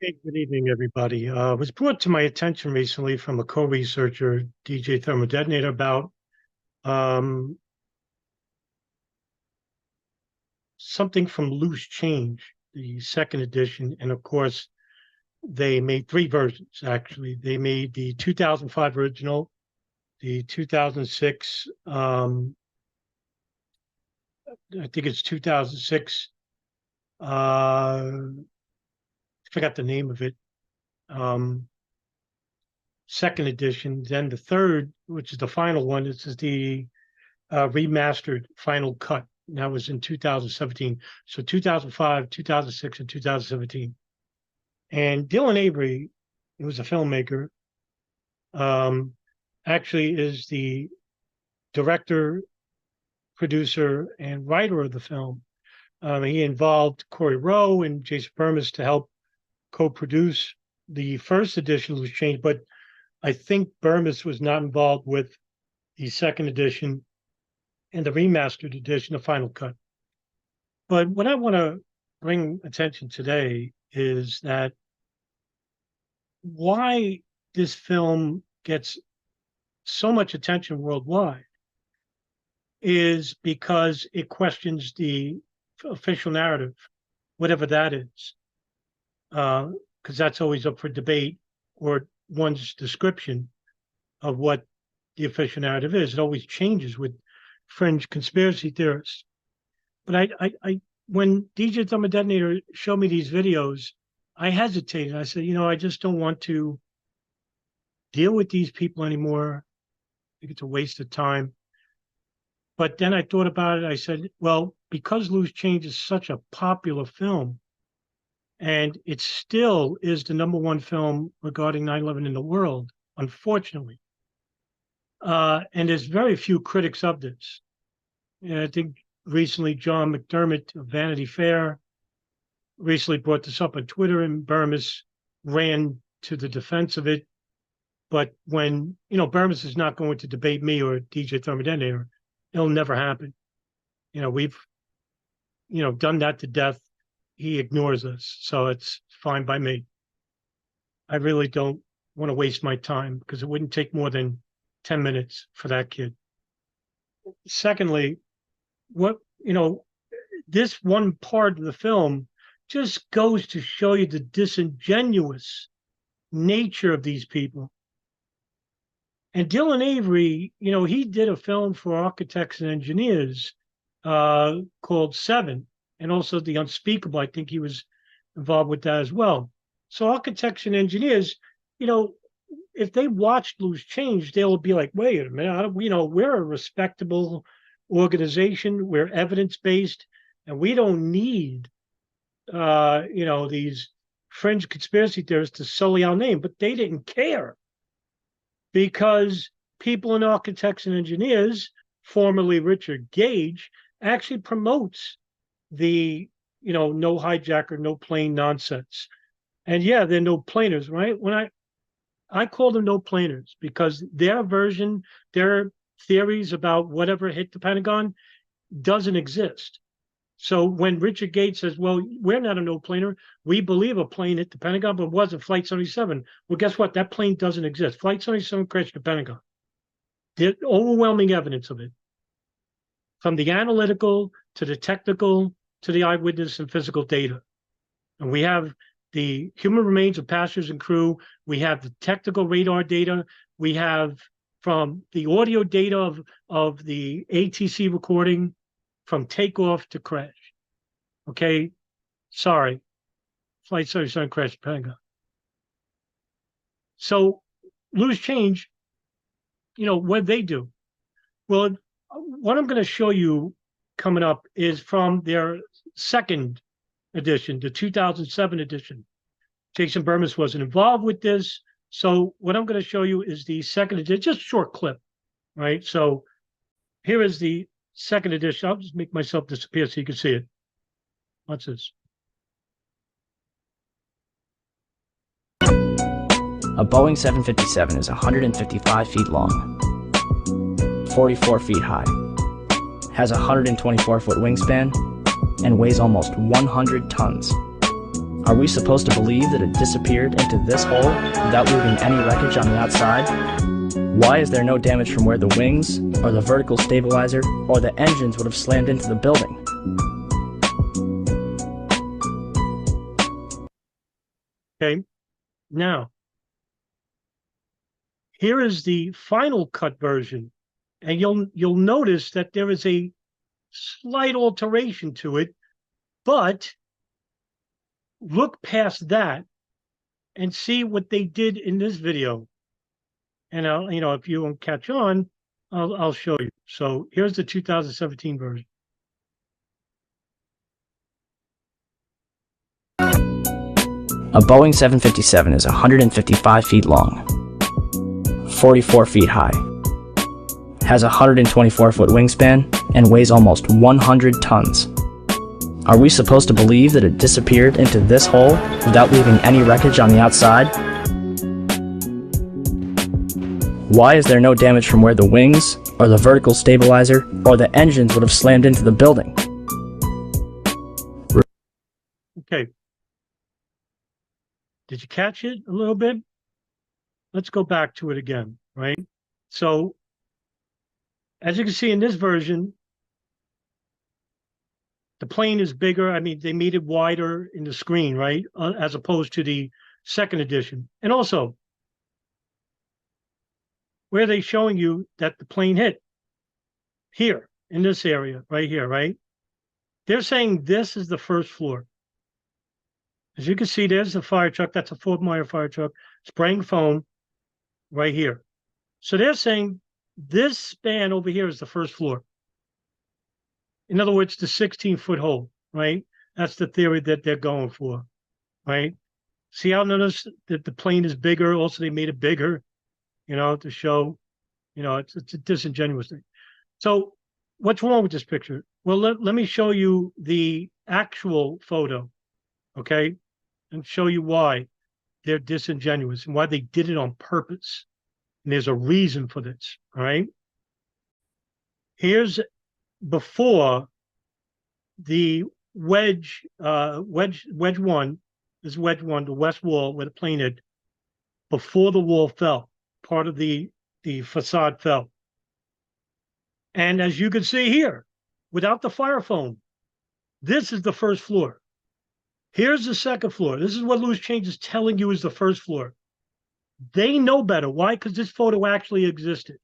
Hey, good evening, everybody. It was brought to my attention recently from a co-researcher, DJ Thermal Detonator, about um, something from Loose Change, the second edition. And of course, they made three versions, actually. They made the 2005 original, the 2006, I think it's 2006, I forgot the name of it, um, second edition. Then the third, which is the final one, this is the remastered final cut. And that was in 2017. So 2005, 2006, and 2017. And Dylan Avery, who was a filmmaker, um, actually is the director, producer, and writer of the film. He involved Corey Rowe and Jason Burmis to help co-produce the first edition of Loose Change, but I think Burmis was not involved with the second edition and the remastered edition, the final cut. But what I want to bring attention today is that why this film gets so much attention worldwide is because it questions the official narrative, whatever that is, because that's always up for debate or one's description of what the official narrative is. It always changes with fringe conspiracy theorists. But when DJ Thermal Detonator showed me these videos, I hesitated. I said, I just don't want to deal with these people anymore. I think it's a waste of time. But then I thought about it. I said, well, because Loose Change is such a popular film, and it still is the number one film regarding 9/11 in the world, unfortunately. And there's very few critics of this. And I think recently John McDermott of Vanity Fair recently brought this up on Twitter, and Burmis ran to the defense of it. But when, Burmis is not going to debate me or DJ Thermal Detonator, it'll never happen. We've, done that to death. He ignores us. So it's fine by me. I really don't want to waste my time because it wouldn't take more than 10 minutes for that kid. Secondly, this one part of the film just goes to show you the disingenuous nature of these people. And Dylan Avery, he did a film for architects and engineers called Seven, and also The Unspeakable. I think he was involved with that as well. So architects and engineers, if they watched Loose Change, they'll be like, wait a minute, we're a respectable organization, we're evidence-based, and we don't need, these fringe conspiracy theorists to sully our name. But they didn't care because people in architects and engineers, formerly Richard Gage, actually promotes the, no hijacker, no plane nonsense. And yeah, they're no planers, right? When I call them no planers because their version, their theories about whatever hit the Pentagon doesn't exist. So when Richard Gates says, well, we're not a no-planer, we believe a plane hit the Pentagon, but it wasn't Flight 77. Well, guess what? That plane doesn't exist. Flight 77 crashed the Pentagon. There's overwhelming evidence of it, from the analytical to the technical to the eyewitness and physical data. And we have the human remains of passengers and crew. We have the technical radar data. We have from the audio data of the ATC recording from takeoff to crash. Okay, sorry, Flight 77 crashed the Pentagon. So Loose Change, what they do? Well, what I'm going to show you coming up is from their second edition, the 2007 edition. Jason Burmis wasn't involved with this. So what I'm going to show you is the second edition, just a short clip, right? So here is the second edition. I'll just make myself disappear so you can see it. Watch this. A Boeing 757 is 155 feet long, 44 feet high, has a 124-foot wingspan, and weighs almost 100 tons. Are we supposed to believe that it disappeared into this hole without leaving any wreckage on the outside? Why is there no damage from where the wings, or the vertical stabilizer, or the engines would have slammed into the building? Okay, now, here is the final cut version, and you'll notice that there is a slight alteration to it, but look past that and see what they did in this video. And I'll, if you won't catch on, I'll show you. So here's the 2017 version. A Boeing 757 is 155 feet long, 44 feet high, has a 124-foot wingspan, and weighs almost 100 tons. Are we supposed to believe that it disappeared into this hole without leaving any wreckage on the outside? Why is there no damage from where the wings, or the vertical stabilizer, or the engines would have slammed into the building? Okay. Did you catch it a little bit? Let's go back to it again, right? So, as you can see in this version, the plane is bigger. I mean, they made it wider in the screen, right? As opposed to the second edition. And also, where are they showing you that the plane hit? Here, in this area, right here, right? They're saying this is the first floor. As you can see, there's the fire truck. That's a Fort Meyer fire truck, spraying foam right here. So they're saying this span over here is the first floor. In other words, the 16-foot hole, right? That's the theory that they're going for, right? See how notice that the plane is bigger? Also, they made it bigger, to show, it's a disingenuous thing. So what's wrong with this picture? Well, let me show you the actual photo, okay? And show you why they're disingenuous and why they did it on purpose. And there's a reason for this, all right? Here's before the wedge one, this is wedge one, the west wall where the plane hit, before the wall fell, part of the facade fell. And as you can see here, without the fire foam, this is the first floor. Here's the second floor. This is what Loose Change is telling you is the first floor. They know better. Why? Because this photo actually existed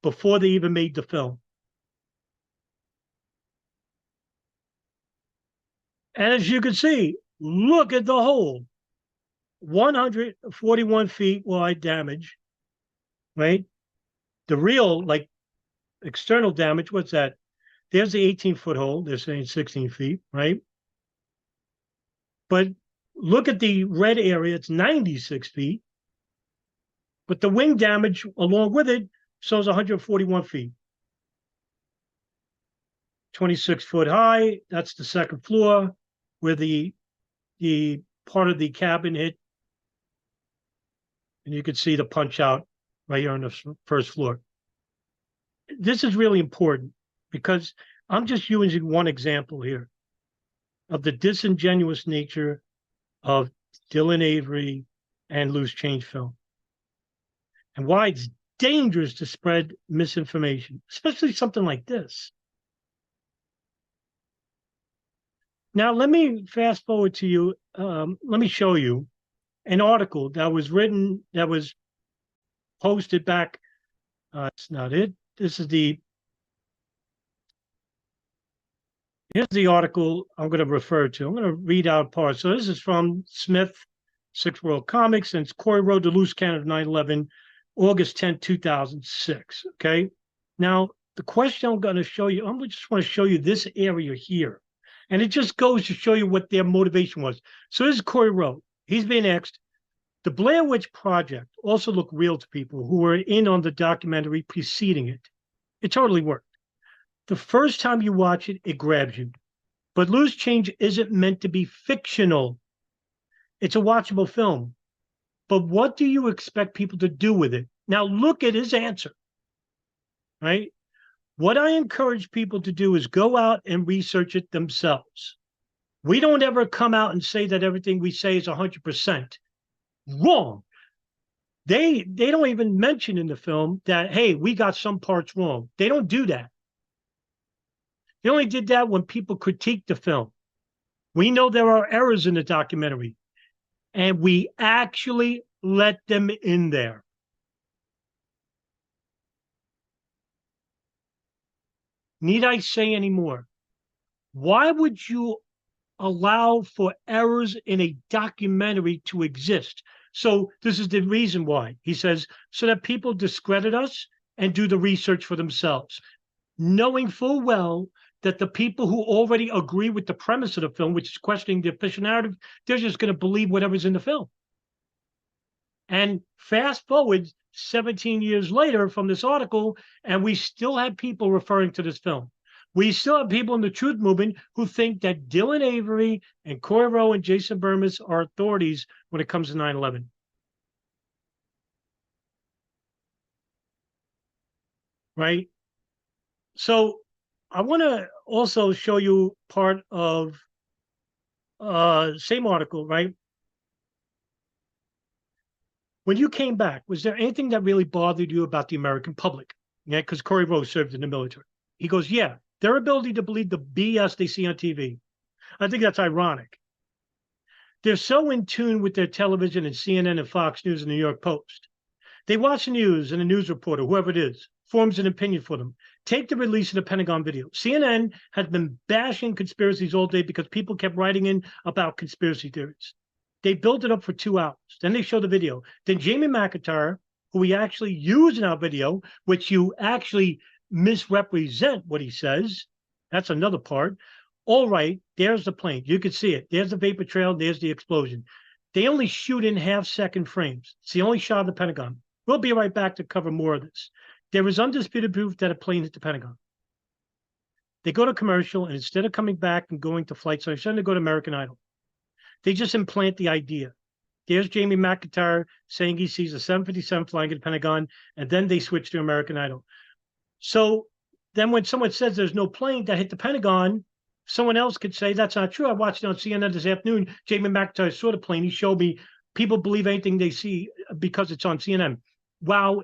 before they even made the film. And as you can see, look at the hole. 141 feet wide damage, right? The real, external damage, what's that? There's the 18-foot hole. They're saying 16 feet, right? But look at the red area. It's 96 feet. But the wing damage along with it shows 141 feet. 26-foot high. That's the second floor where the part of the cabin hit. And you can see the punch out right here on the first floor. This is really important because I'm just using one example here of the disingenuous nature of Dylan Avery and Loose Change film, and why it's dangerous to spread misinformation, especially something like this. Now, let me fast forward to you. Let me show you an article that was written, that was posted back. It's not it. This is here's the article I'm going to refer to. I'm going to read out parts. So this is from Smith, Six World Comics, and it's Corey Road to Loose Cannon of 9/11, August 10, 2006. Okay. Now, the question I'm going to show you, I just want to show you this area here. And it just goes to show you what their motivation was. So this is Corey Road. He's been asked, the Blair Witch Project also looked real to people who were in on the documentary preceding it. It totally worked. The first time you watch it, it grabs you. But Loose Change isn't meant to be fictional. It's a watchable film. But what do you expect people to do with it? Now look at his answer, right? What I encourage people to do is go out and research it themselves, We don't ever come out and say that everything we say is 100% wrong. They don't even mention in the film that, hey, we got some parts wrong. They don't do that. They only did that when people critique the film. We know there are errors in the documentary, and we actually let them in there. Need I say any more? Why would you allow for errors in a documentary to exist? So this is the reason why. He says, so that people discredit us and do the research for themselves, knowing full well that the people who already agree with the premise of the film, which is questioning the official narrative, they're just going to believe whatever's in the film. And fast forward 17 years later from this article, and we still have people referring to this film. We still have people in the truth movement who think that Dylan Avery and Corey Rowe and Jason Bermas are authorities when it comes to 9/11. Right? So I want to also show you part of same article, right? When you came back, was there anything that really bothered you about the American public? Yeah, because Corey Rowe served in the military. He goes, yeah, their ability to believe the BS they see on TV. I think that's ironic. They're so in tune with their television and CNN and Fox News and the New York Post. They watch the news and a news reporter, whoever it is, forms an opinion for them. Take the release of the Pentagon video. CNN has been bashing conspiracies all day because people kept writing in about conspiracy theories. They built it up for 2 hours. Then they show the video. Then Jamie McIntyre, who we actually use in our video, which you actually misrepresent what he says. That's another part. All right, there's the plane. You can see it. There's the vapor trail. There's the explosion. They only shoot in half-second frames. It's the only shot of the Pentagon. We'll be right back to cover more of this. There is undisputed proof that a plane hit the Pentagon. They go to commercial, and instead of coming back and going to flight center, they go to American Idol. They just implant the idea. There's Jamie McIntyre saying he sees a 757 flying at the Pentagon, and then they switch to American Idol. So then when someone says there's no plane that hit the Pentagon, someone else could say, that's not true. I watched it on CNN this afternoon. Jamie McIntyre saw the plane. He showed me. People believe anything they see because it's on CNN. Wow.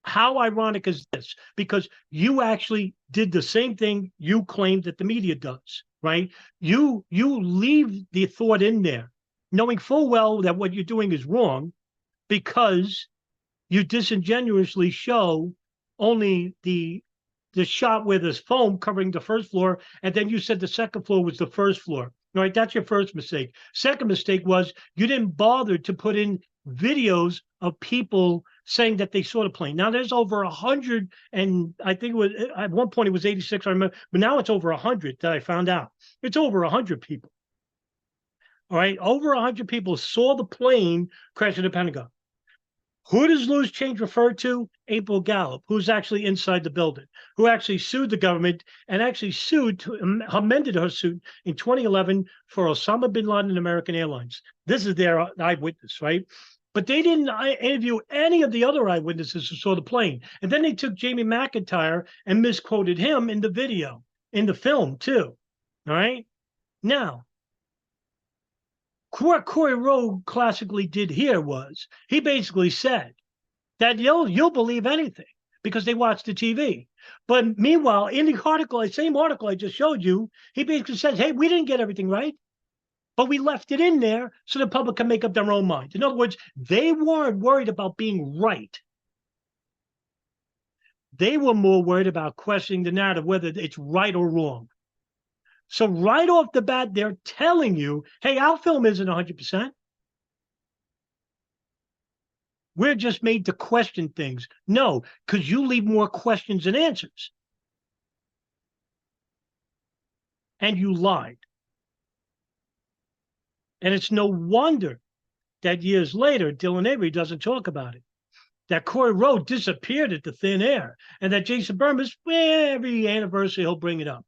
How ironic is this? Because you actually did the same thing you claimed that the media does, right? You leave the thought in there, knowing full well that what you're doing is wrong, because you disingenuously show only the shot where there's foam covering the first floor, and then you said the second floor was the first floor. All right, that's your first mistake. Second mistake was you didn't bother to put in videos of people saying that they saw the plane. Now there's over 100, and I think it was at one point it was 86, I remember, but now it's over 100 that I found out. It's over 100 people. All right, over 100 people saw the plane crash at the Pentagon. Who does loose change refer to? April Gallup, who's actually inside the building, who actually sued the government and actually amended her suit in 2011 for Osama bin Laden and American Airlines. This is their eyewitness, right? But they didn't interview any of the other eyewitnesses who saw the plane. And then they took Jamie McIntyre and misquoted him in the video, in the film too, all right? Now, what Corey Rowe classically did here was he basically said that you'll believe anything because they watch the TV. But meanwhile, in the article, the same article I just showed you, he basically says, hey, we didn't get everything right, but we left it in there so the public can make up their own mind. In other words, they weren't worried about being right. They were more worried about questioning the narrative, whether it's right or wrong. So right off the bat, they're telling you, hey, our film isn't 100%. We're just made to question things. No, because you leave more questions than answers. And you lied. And it's no wonder that years later, Dylan Avery doesn't talk about it. That Corey Rowe disappeared into thin air. And that Jason Bermas, every anniversary, he'll bring it up.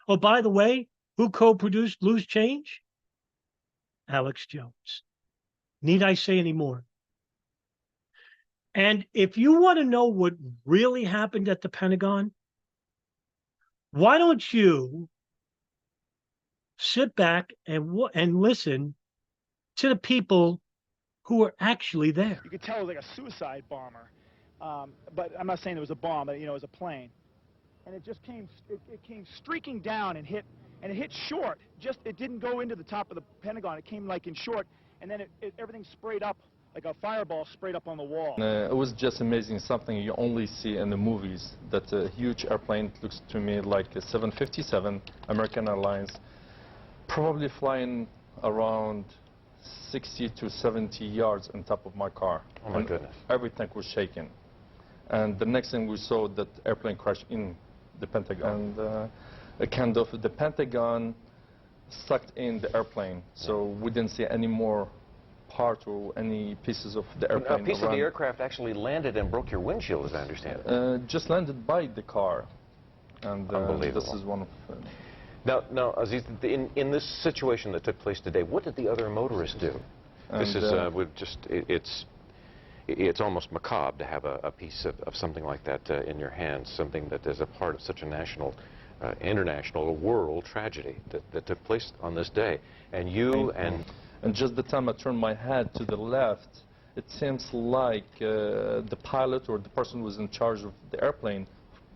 Oh, by the way, who co-produced Loose Change? Alex Jones. Need I say any more? And if you want to know what really happened at the Pentagon, why don't you sit back and listen to the people who are actually there. You could tell it was like a suicide bomber. But I'm not saying it was a bomb, but, you know, it was a plane. And it just came, it came streaking down and it hit short. Just, it didn't go into the top of the Pentagon. It came like in short, and then everything sprayed up, like a fireball sprayed up on the wall. It was just amazing, something you only see in the movies, that a huge airplane looks to me like a 757 American Airlines, probably flying around 60 to 70 yards on top of my car. Oh my goodness. Everything was shaking. And the next thing we saw, that airplane crashed in the Pentagon. And a kind of the Pentagon sucked in the airplane, so we didn't see any more part or any pieces of the airplane. A piece of the aircraft actually landed and broke your windshield, as I understand it. Just landed by the car. And Unbelievable. this is one of... Now, Aziz, in this situation that took place today, what did the other motorists do? This is it's almost macabre to have a piece of something like that in your hands, something that is a part of such a national, international, world tragedy that took place on this day. And you and just the time I turned my head to the left, it seems like the pilot or the person who was in charge of the airplane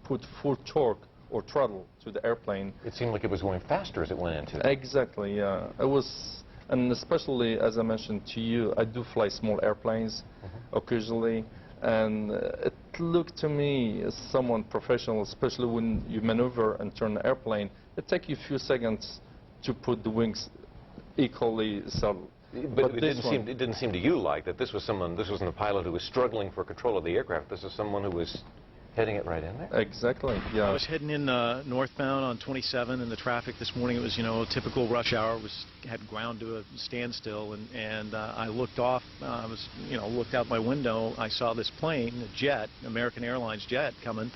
put full torque or throttle to the airplane. It seemed like it was going faster as it went into. Exactly, yeah. It was, and especially as I mentioned to you, I do fly small airplanes occasionally, and it looked to me as someone professional, especially when you maneuver and turn the airplane, it takes you a few seconds to put the wings equally settled. But it didn't seem to you like that this was someone, this wasn't a pilot who was struggling for control of the aircraft. This is someone who was heading it right in there? Exactly, yeah. I was heading in northbound on 27, and the traffic this morning, it was, you know, a typical rush hour, had ground to a standstill, and I looked off, looked out my window, I saw this plane, a jet, American Airlines jet coming,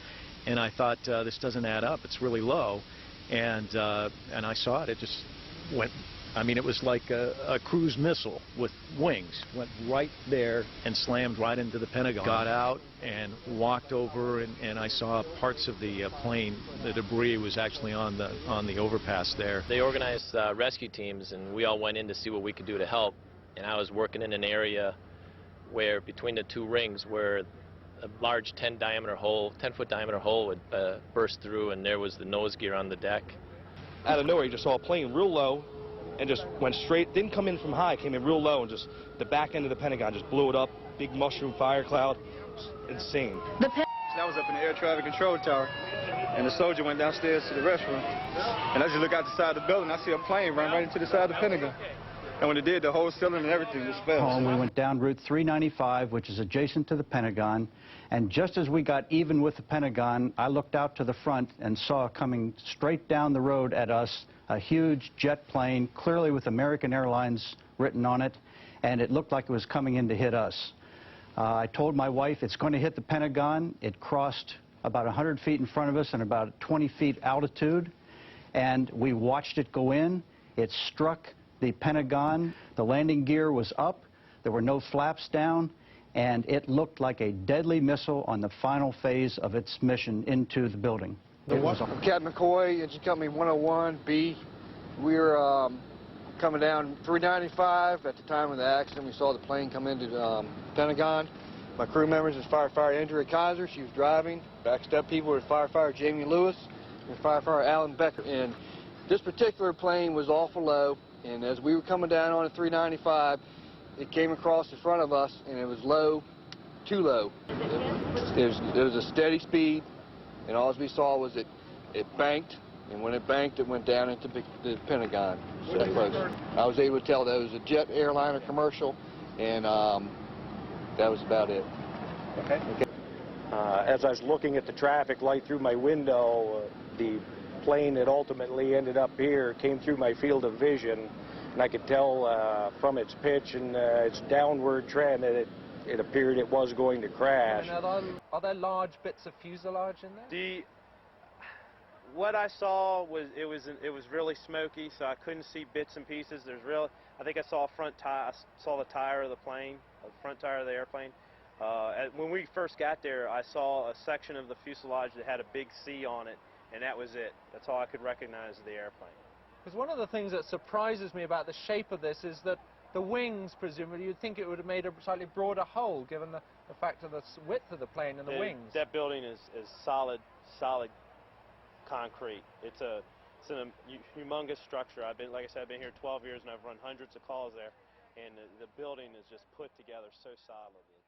and I thought, this doesn't add up, it's really low, and I saw it just went, I mean, it was like a cruise missile with wings, went right there and slammed right into the Pentagon. Got out and walked over, and I saw parts of the plane. The debris was actually on the overpass there. They organized rescue teams, and we all went in to see what we could do to help. And I was working in an area where between the two rings where a large 10-foot diameter hole would burst through, and there was the nose gear on the deck. Out of nowhere, you just saw a plane real low and just went straight, didn't come in from high, came in real low, and just the back end of the Pentagon just blew it up, big mushroom fire cloud. Insane. I was up in the air traffic control tower, and the soldier went downstairs to the restroom, and I just look out the side of the building, I see a plane run right into the side of the Pentagon. And when it did, the whole ceiling and everything just fell. We went down Route 395, which is adjacent to the Pentagon, and just as we got even with the Pentagon, I looked out to the front and saw coming straight down the road at us a huge jet plane, clearly with American Airlines written on it, and it looked like it was coming in to hit us. I told my wife it's going to hit the Pentagon. It crossed about 100 feet in front of us and about 20 feet altitude, and we watched it go in. It struck the Pentagon. The landing gear was up. There were no flaps down, and it looked like a deadly missile on the final phase of its mission into the building. I'm Captain McCoy, Engine Company 101B. We were coming down 395 at the time of the accident. We saw the plane come into the Pentagon. My crew members is firefighter Andrea Kaiser. She was driving. Backstep people were firefighter Jamie Lewis and firefighter Alan Becker. And this particular plane was awful low, and as we were coming down on at 395, it came across the front of us, and it was low, too low. It was a steady speed, and all we saw was it banked, and when it banked, it went down into the Pentagon. So close. I was able to tell that it was a jet airliner commercial, and that was about it. Okay. As I was looking at the traffic light through my window, the plane that ultimately ended up here came through my field of vision, and I could tell from its pitch and its downward trend that it appeared it was going to crash. And are there large bits of fuselage in there? What I saw was it was really smoky, so I couldn't see bits and pieces. I think I saw a front tire. I saw the tire of the plane, the front tire of the airplane. When we first got there, I saw a section of the fuselage that had a big C on it, and that was it. That's all I could recognize of the airplane. Because one of the things that surprises me about the shape of this is that the wings, presumably, you'd think it would have made a slightly broader hole, given the fact of the width of the plane and the wings. That building is solid concrete. It's a humongous structure. Like I said, I've been here 12 years and I've run hundreds of calls there, and the building is just put together so solidly.